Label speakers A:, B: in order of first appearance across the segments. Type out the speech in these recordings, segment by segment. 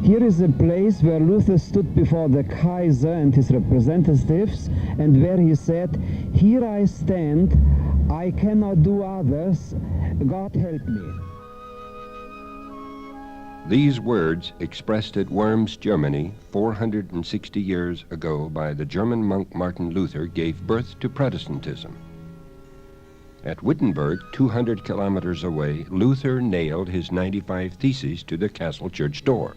A: Here is a place where Luther stood before the Kaiser and his representatives, and where he said, "Here I stand, I cannot do others, God help me."
B: These words, expressed at Worms, Germany, 460 years ago by the German monk Martin Luther, gave birth to Protestantism. At Wittenberg, 200 kilometers away, Luther nailed his 95 Theses to the castle church door.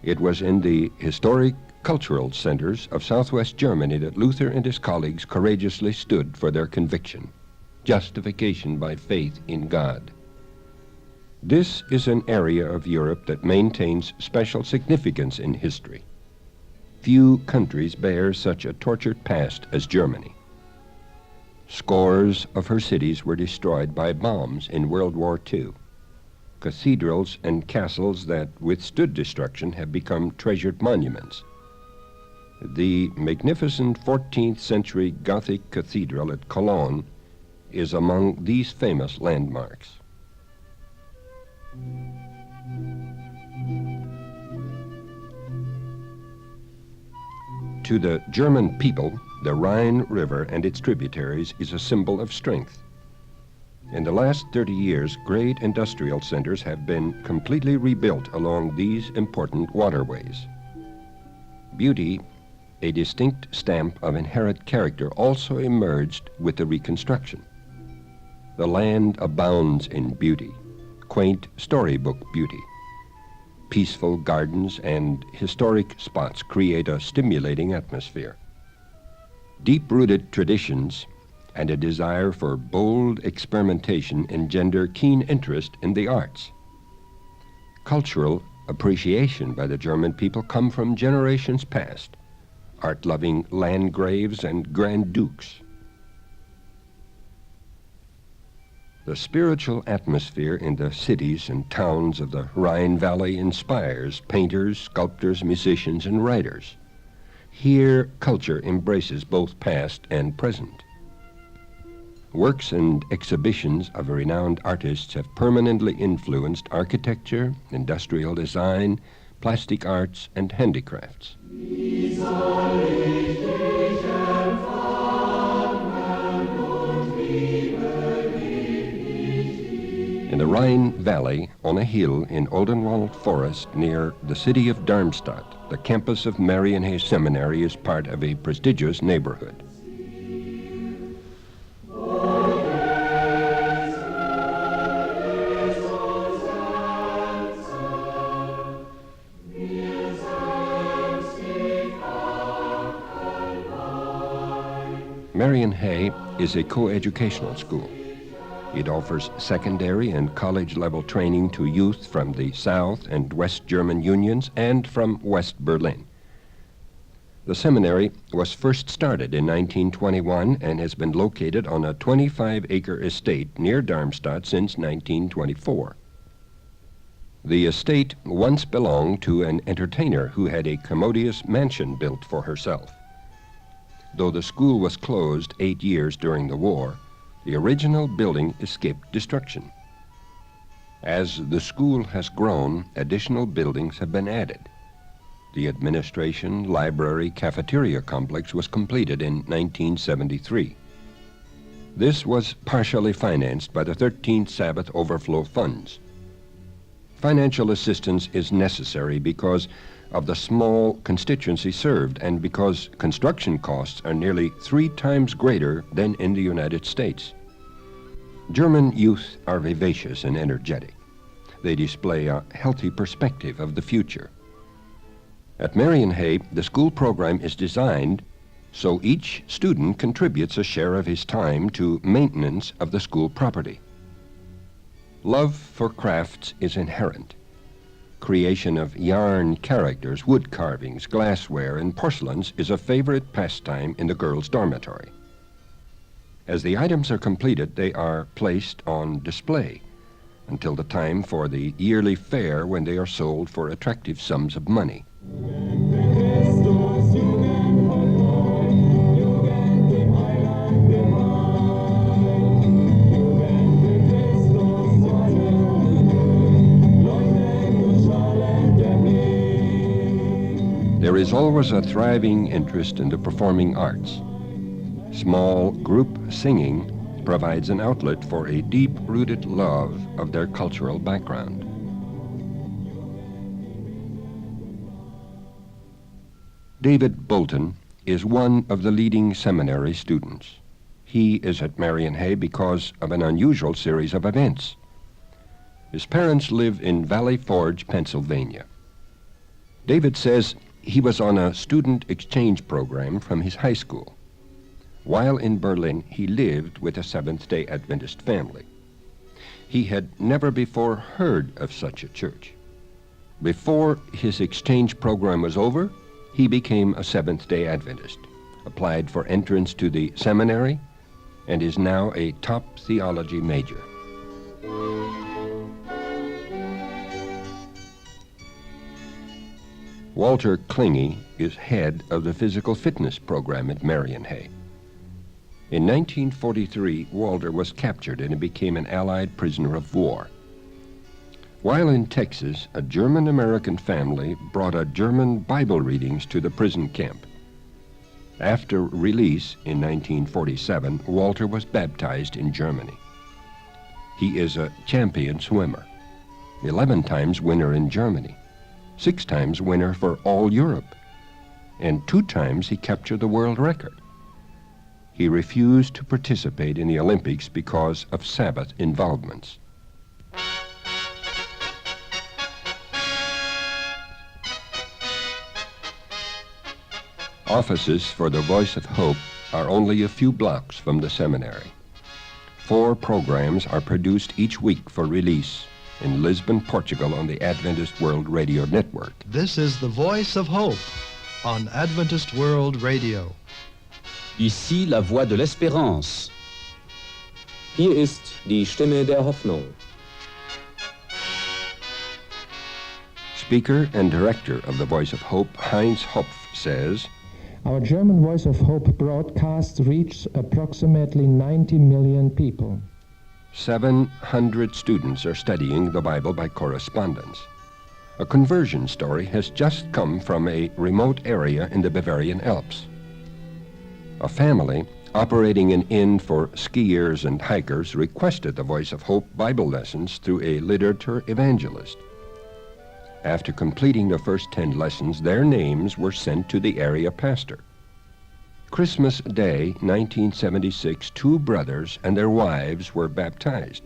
B: It was in the historic cultural centers of southwest Germany that Luther and his colleagues courageously stood for their conviction, justification by faith in God. This is an area of Europe that maintains special significance in history. Few countries bear such a tortured past as Germany. Scores of her cities were destroyed by bombs in World War II. Cathedrals and castles that withstood destruction have become treasured monuments. The magnificent 14th century Gothic cathedral at Cologne is among these famous landmarks. To the German people, the Rhine River and its tributaries is a symbol of strength. In the last 30 years, great industrial centers have been completely rebuilt along these important waterways. Beauty, a distinct stamp of inherent character, also emerged with the reconstruction. The land abounds in beauty, quaint storybook beauty. Peaceful gardens and historic spots create a stimulating atmosphere. Deep-rooted traditions and a desire for bold experimentation engender keen interest in the arts. Cultural appreciation by the German people come from generations past, art-loving landgraves and grand dukes. The spiritual atmosphere in the cities and towns of the Rhine Valley inspires painters, sculptors, musicians, and writers. Here, culture embraces both past and present. Works and exhibitions of renowned artists have permanently influenced architecture, industrial design, plastic arts, and handicrafts. In the Rhine Valley, on a hill in Odenwald Forest near the city of Darmstadt, the campus of Marienhoehe Seminary is part of a prestigious neighborhood. Marienhoehe is a co-educational school. It offers secondary and college-level training to youth from the South and West German Unions and from West Berlin. The seminary was first started in 1921 and has been located on a 25-acre estate near Darmstadt since 1924. The estate once belonged to an entertainer who had a commodious mansion built for herself. Though the school was closed 8 years during the war, the original building escaped destruction. As the school has grown, additional buildings have been added. The administration, library, cafeteria complex was completed in 1973. This was partially financed by the 13th Sabbath overflow funds. Financial assistance is necessary because of the small constituency served and because construction costs are nearly 3 times greater than in the United States. German youth are vivacious and energetic. They display a healthy perspective of the future. At Marienhoehe, the school program is designed so each student contributes a share of his time to maintenance of the school property. Love for crafts is inherent. Creation of yarn characters, wood carvings, glassware, and porcelains is a favorite pastime in the girls' dormitory. As the items are completed, they are placed on display until the time for the yearly fair when they are sold for attractive sums of money. there is always a thriving interest in the performing arts. Small group singing provides an outlet for a deep-rooted love of their cultural background. David Bolton is one of the leading seminary students. He is at Marienhoehe because of an unusual series of events. His parents live in Valley Forge, Pennsylvania. David says he was on a student exchange program from his high school. While in Berlin, he lived with a Seventh-day Adventist family. He had never before heard of such a church. Before his exchange program was over, he became a Seventh-day Adventist, applied for entrance to the seminary, and is now a top theology major. Walter Klinge is head of the physical fitness program at Marienhoehe. In 1943, Walter was captured and became an Allied prisoner of war. While in Texas, a German-American family brought a German Bible readings to the prison camp. After release in 1947, Walter was baptized in Germany. He is a champion swimmer, 11 times winner in Germany, 6 times winner for all Europe, and 2 times he captured the world record. He refused to participate in the Olympics because of Sabbath involvements. Offices for the Voice of Hope are only a few blocks from the seminary. 4 programs are produced each week for release in Lisbon, Portugal on the Adventist World Radio Network.
C: This is the Voice of Hope on Adventist World Radio.
D: Ici la voix de l'espérance.
E: Hier ist die Stimme der Hoffnung.
B: Speaker and director of the Voice of Hope, Heinz Hopf, says,
F: Our German Voice of Hope broadcast reached approximately 90 million people.
B: 700 students are studying the Bible by correspondence. A conversion story has just come from a remote area in the Bavarian Alps. A family operating an inn for skiers and hikers requested the Voice of Hope Bible lessons through a literature evangelist. After completing the first 10 lessons, their names were sent to the area pastor. Christmas Day, 1976, 2 brothers and their wives were baptized.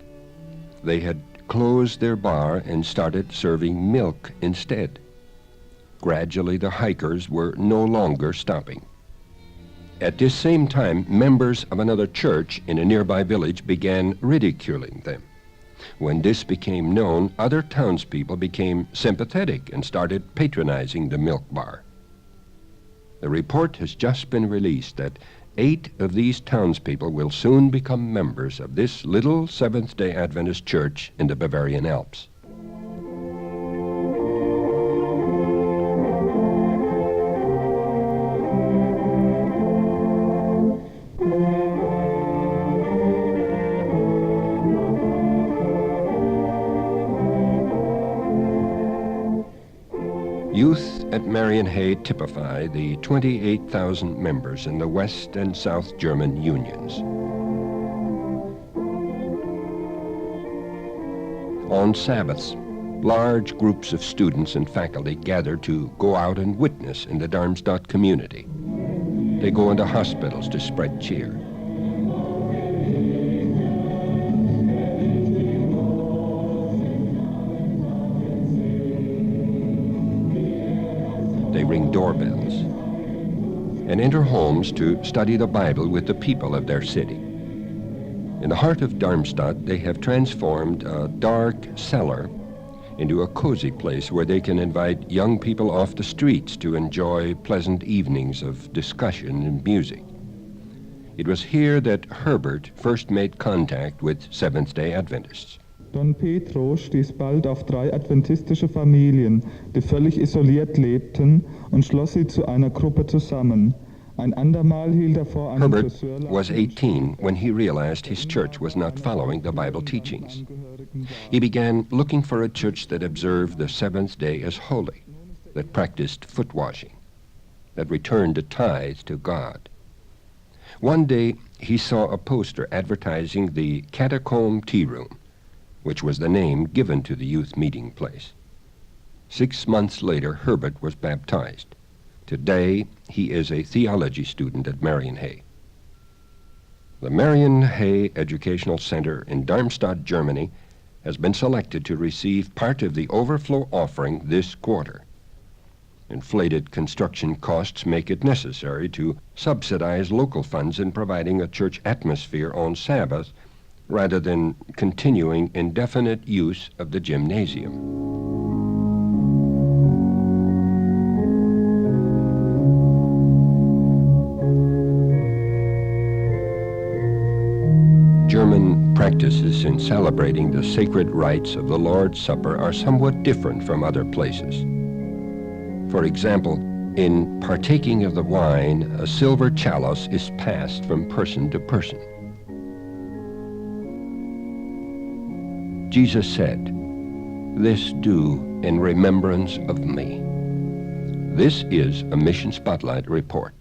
B: They had closed their bar and started serving milk instead. Gradually, the hikers were no longer stopping. At this same time, members of another church in a nearby village began ridiculing them. When this became known, other townspeople became sympathetic and started patronizing the milk bar. The report has just been released that 8 of these townspeople will soon become members of this little Seventh-day Adventist church in the Bavarian Alps. Youth at Marienhoehe typify the 28,000 members in the West and South German unions. On Sabbaths, large groups of students and faculty gather to go out and witness in the Darmstadt community. They go into hospitals to spread cheer. They ring doorbells and enter homes to study the Bible with the people of their city. In the heart of Darmstadt, they have transformed a dark cellar into a cozy place where they can invite young people off the streets to enjoy pleasant evenings of discussion and music. It was here that Herbert first made contact with Seventh-day Adventists.
G: Don Pedro stieß bald auf 3 adventistische Familien, die völlig isoliert lebten, und schloss sie zu einer Gruppe zusammen. Ein andermal hielt vor einem
B: Herbert
G: Friseur
B: was 18 when he realized his church was not following the Bible teachings. He began looking for a church that observed the seventh day as holy, that practiced foot washing, that returned a tithe to God. One day he saw a poster advertising the Catacomb Tea Room, which was the name given to the youth meeting place. 6 months later, Herbert was baptized. Today, he is a theology student at Marienhoehe. The Marienhoehe Educational Center in Darmstadt, Germany, has been selected to receive part of the overflow offering this quarter. Inflated construction costs make it necessary to subsidize local funds in providing a church atmosphere on Sabbath rather than continuing indefinite use of the gymnasium. German practices in celebrating the sacred rites of the Lord's Supper are somewhat different from other places. For example, in partaking of the wine, a silver chalice is passed from person to person. Jesus said, "This do in remembrance of me." This is a Mission Spotlight report.